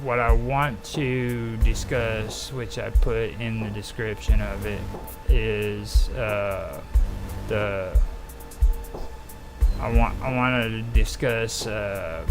what I want to discuss, which I put in the description of it, is I wanted to discuss. Let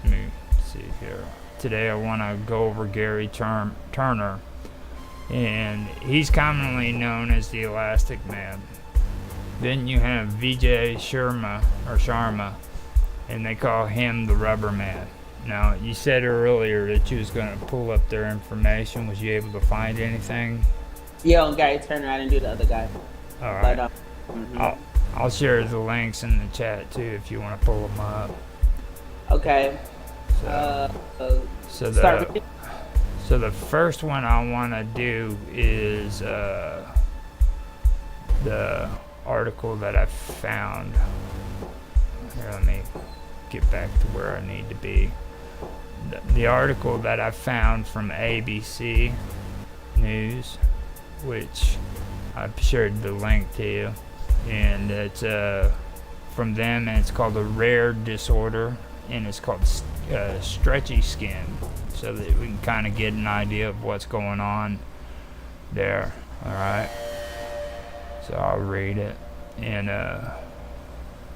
me see here. Today I want to go over Gary Turner, and he's commonly known as the Elastic Man. Then you have Vijay Sharma, and they call him the Rubber Man. Now, you said earlier that you was going to pull up their information. Was you able to find anything? Yeah, on Gary Turner. I didn't do the other guy. All right. But, I'll share the links in the chat too if you want to pull them up. Okay. So the first one I want to do is the article that I found. Here, let me get back to where I need to be. The article that I found from ABC News, which I've shared the link to you, and it's from them, and it's called a rare disorder, and it's called stretchy skin, so that we can kind of get an idea of what's going on there. All right, so I'll read it, and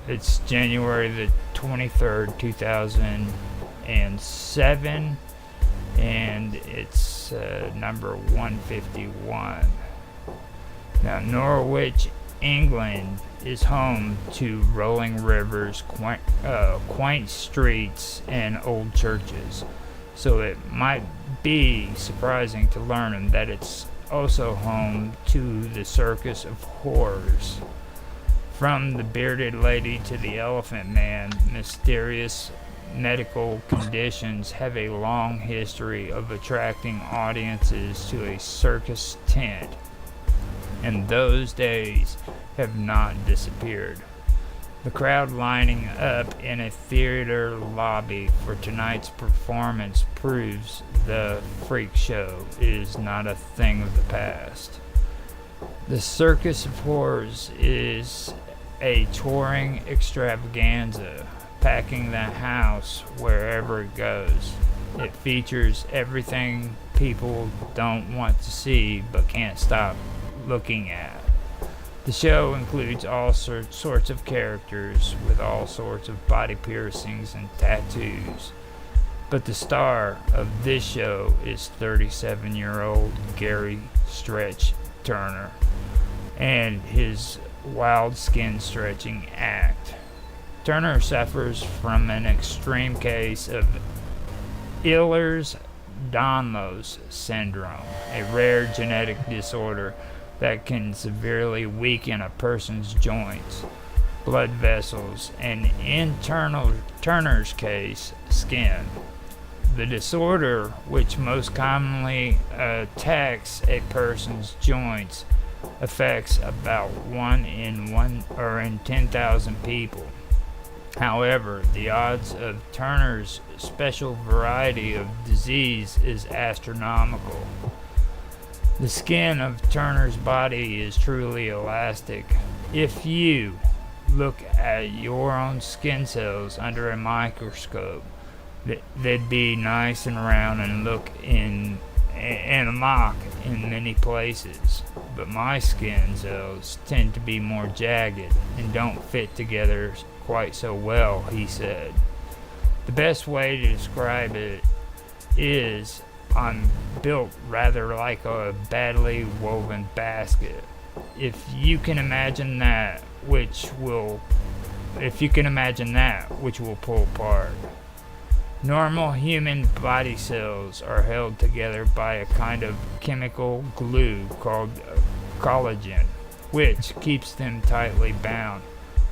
it's January the 23rd, 2007, and it's number 151. Now, Norwich, England is home to rolling rivers, quaint streets, and old churches. So it might be surprising to learn that it's also home to the Circus of Horrors. From the bearded lady to the elephant man, mysterious medical conditions have a long history of attracting audiences to a circus tent, and those days have not disappeared. The crowd lining up in a theater lobby for tonight's performance proves the freak show is not a thing of the past. The Circus of Horrors is a touring extravaganza, packing the house wherever it goes. It features everything people don't want to see but can't stop looking at. The show includes all sorts of characters with all sorts of body piercings and tattoos. But the star of this show is 37-year-old Gary Stretch Turner and his wild skin stretching act. Turner suffers from an extreme case of Ehlers-Danlos syndrome, a rare genetic disorder that can severely weaken a person's joints, blood vessels, and in Turner's case, skin. The disorder, which most commonly attacks a person's joints, affects about 1 in 10,000 people. However, the odds of Turner's special variety of disease is astronomical. The skin of Turner's body is truly elastic. If you look at your own skin cells under a microscope, they'd be nice and round and look in a mock in many places. But my skin cells tend to be more jagged and don't fit together quite so well, he said. The best way to describe it is I'm built rather like a badly woven basket. If you can imagine that which will pull apart. Normal human body cells are held together by a kind of chemical glue called collagen, which keeps them tightly bound.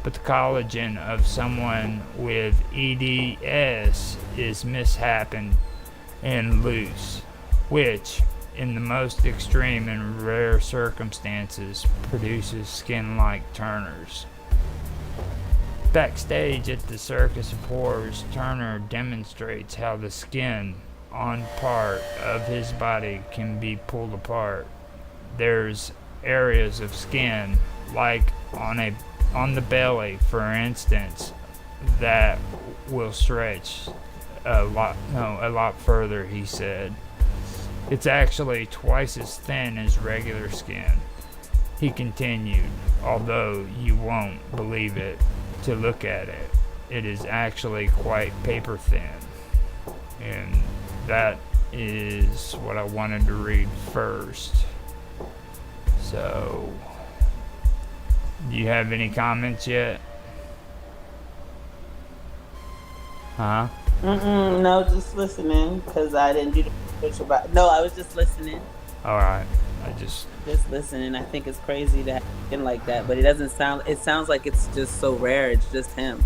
But the collagen of someone with EDS is misshapen and loose, which, in the most extreme and rare circumstances, produces skin like Turner's. Backstage at the Circus of Horrors, Turner demonstrates how the skin on part of his body can be pulled apart. There's areas of skin, like on the belly, for instance, that will stretch a lot further, he said. It's actually twice as thin as regular skin. He continued, although you won't believe it to look at it, it is actually quite paper thin. And that is what I wanted to read first. So, do you have any comments yet? Huh? No, just listening, because I didn't do the research about. No, I was just listening. All right. Just listening. I think it's crazy to have skin like that, but it doesn't sound. It sounds like it's just so rare. It's just him.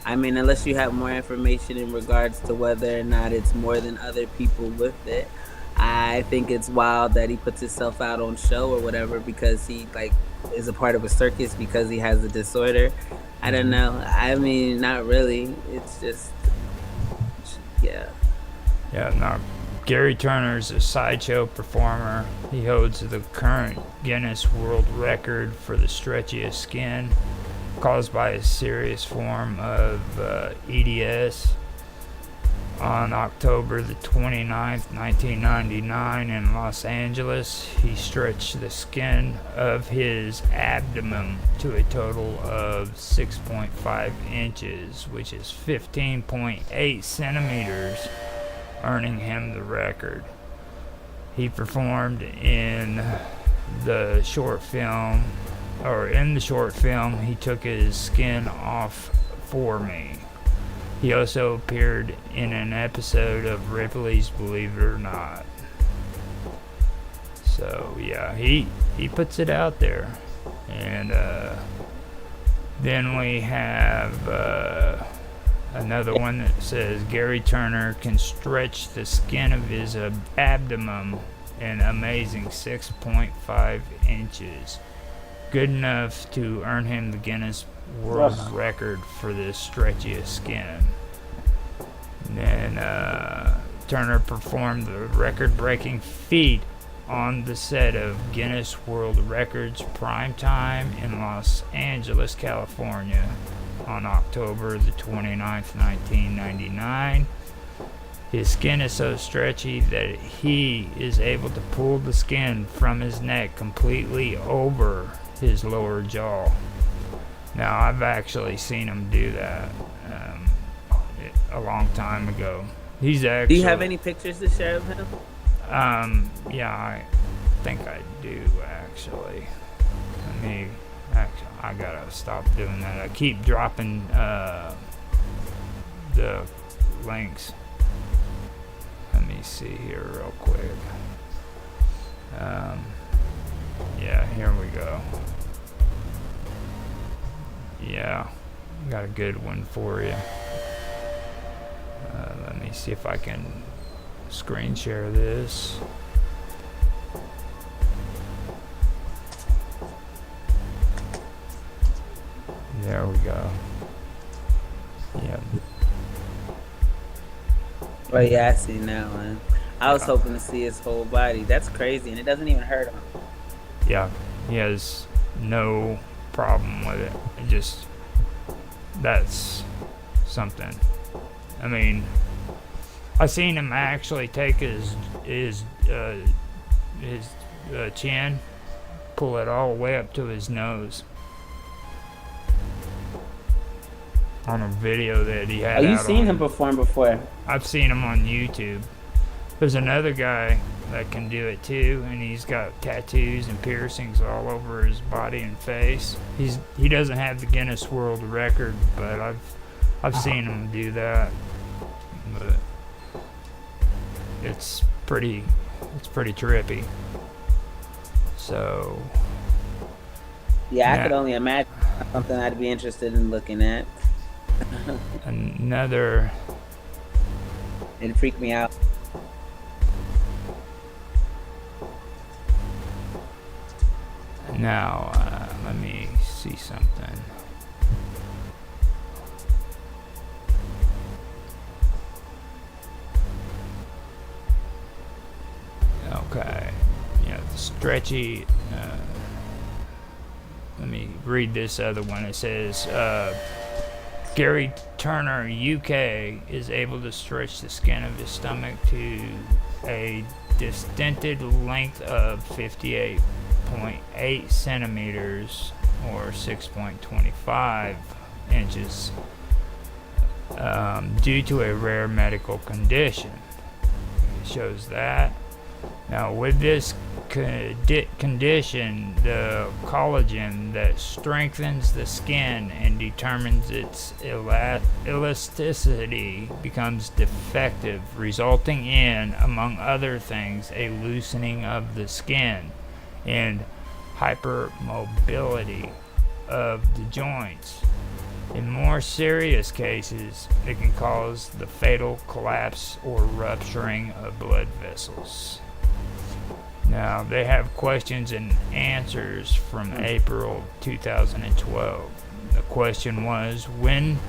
I mean, unless you have more information in regards to whether or not it's more than other people with it, I think it's wild that he puts himself out on show or whatever because he is a part of a circus because he has a disorder. I don't know. I mean, not really. It's just, yeah. Yeah, no. Gary Turner's a sideshow performer. He holds the current Guinness World Record for the stretchiest skin caused by a serious form of EDS. On October the 29th, 1999 in Los Angeles, he stretched the skin of his abdomen to a total of 6.5 inches, which is 15.8 centimeters, earning him the record. He performed in the short film, he took his skin off for me. He also appeared in an episode of Ripley's Believe It or Not. So yeah, he puts it out there. And then we have another one that says Gary Turner can stretch the skin of his abdomen an amazing 6.5 inches. Good enough to earn him the Guinness World Record for the stretchiest skin. And then Turner performed the record-breaking feat on the set of Guinness World Records Primetime in Los Angeles, California on October the 29th, 1999. His skin is so stretchy that he is able to pull the skin from his neck completely over his lower jaw. Now, I've actually seen him do that a long time ago. He's actually... Do you have any pictures to share of him? Yeah, I think I do, actually. I gotta stop doing that. I keep dropping the links. Let me see here real quick. Yeah, here we go. Yeah, got a good one for you. Let me see if I can screen share this. There we go. Yeah. Oh yeah, I see now, man. I was hoping to see his whole body. That's crazy, and it doesn't even hurt him. Yeah, he has no problem with it. That's something. I mean, I seen him actually take his chin, pull it all the way up to his nose on a video that he had. Oh, you've seen him perform before? I've seen him on YouTube. There's another guy that can do it too, and he's got tattoos and piercings all over his body and face. He doesn't have the Guinness World Record, but I've seen him do that. But it's pretty trippy. So yeah, I could only imagine something I'd be interested in looking at. Another. It'd freak me out. Now, let me see something. Okay. Yeah, the stretchy. Let me read this other one. It says, Gary Turner, UK, is able to stretch the skin of his stomach to a distended length of 58.8 centimeters or 6.25 inches due to a rare medical condition. It shows that. Now, with this condition, the collagen that strengthens the skin and determines its elasticity becomes defective, resulting in, among other things, a loosening of the skin and hypermobility of the joints. In more serious cases, it can cause the fatal collapse or rupturing of blood vessels. Now, they have questions and answers from April 2012. The question was, when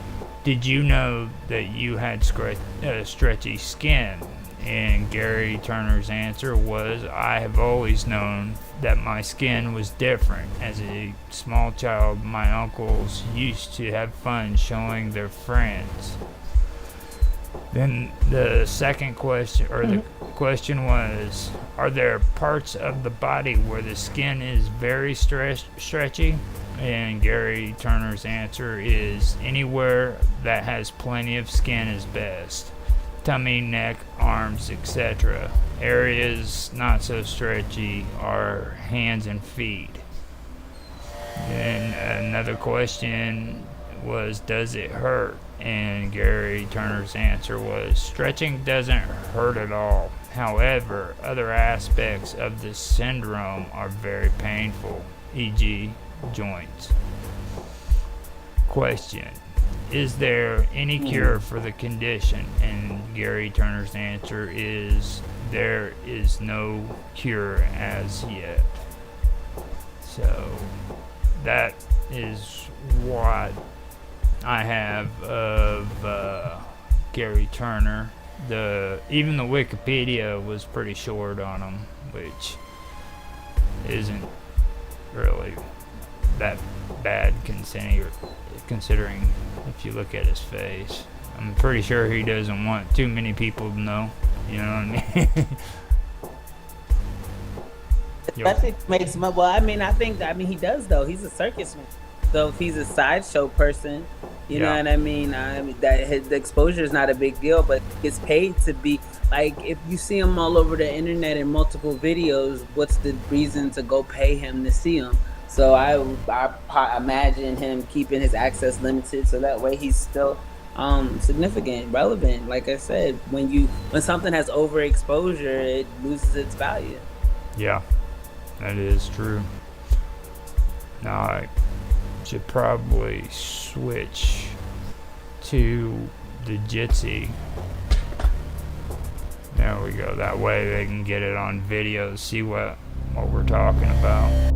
did you know that you had stretchy skin? And Gary Turner's answer was, I have always known that my skin was different. As a small child, my uncles used to have fun showing their friends. Then the second question, or the question was, are there parts of the body where the skin is very stretchy? And Gary Turner's answer is, anywhere that has plenty of skin is best. Tummy, neck, arms, etc. Areas not so stretchy are hands and feet. Then another question was, does it hurt? And Gary Turner's answer was, stretching doesn't hurt at all. However, other aspects of the syndrome are very painful, e.g. joints. Question, is there any cure for the condition? And Gary Turner's answer is, there is no cure as yet. So that is what I have of Gary Turner. Even the Wikipedia was pretty short on him, which isn't really that bad considering if you look at his face. I'm pretty sure he doesn't want too many people to know. You know what I mean? Especially makes him up. Well, I mean, he does though. He's a circus man. So if he's a sideshow person, you know what I mean? The exposure is not a big deal, but he gets paid to be like. If you see him all over the internet in multiple videos, what's the reason to go pay him to see him? So I imagine him keeping his access limited, so that way he's still significant, relevant. Like I said, when something has overexposure, it loses its value. Yeah, that is true. Now I should probably switch to the Jitsi. There we go. That way they can get it on video, see what we're talking about.